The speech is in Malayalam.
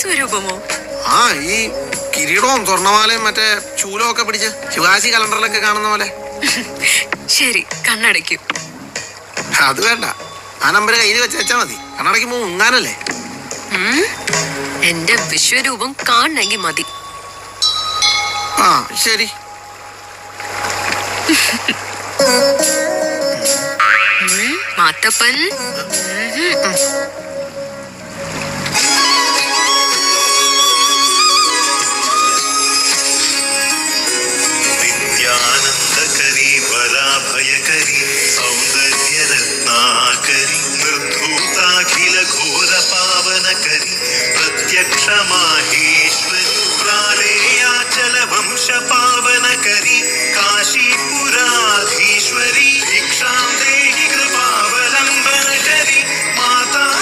വിശ്വരൂപമോ? ആ, ഈ കിരീടവും സ്വർണ്ണമാലയും മറ്റേ ചൂലവും ഒക്കെ പിടിച്ച് ശിവാജി കലണ്ടറിലൊക്കെ കാണുന്ന പോലെ. ശരി, കണ്ണടയ്ക്കും. അത് വേണ്ട, ആ നമ്പർ കയ്യിൽ വെച്ചാ മതി. കണ്ണടയ്ക്കുമ്പോ മുങ്ങാനല്ലേ. എന്റെ വിശ്വരൂപം കാണണമെങ്കിൽ മതി. ആ ശരി. മാത്തപ്പൻ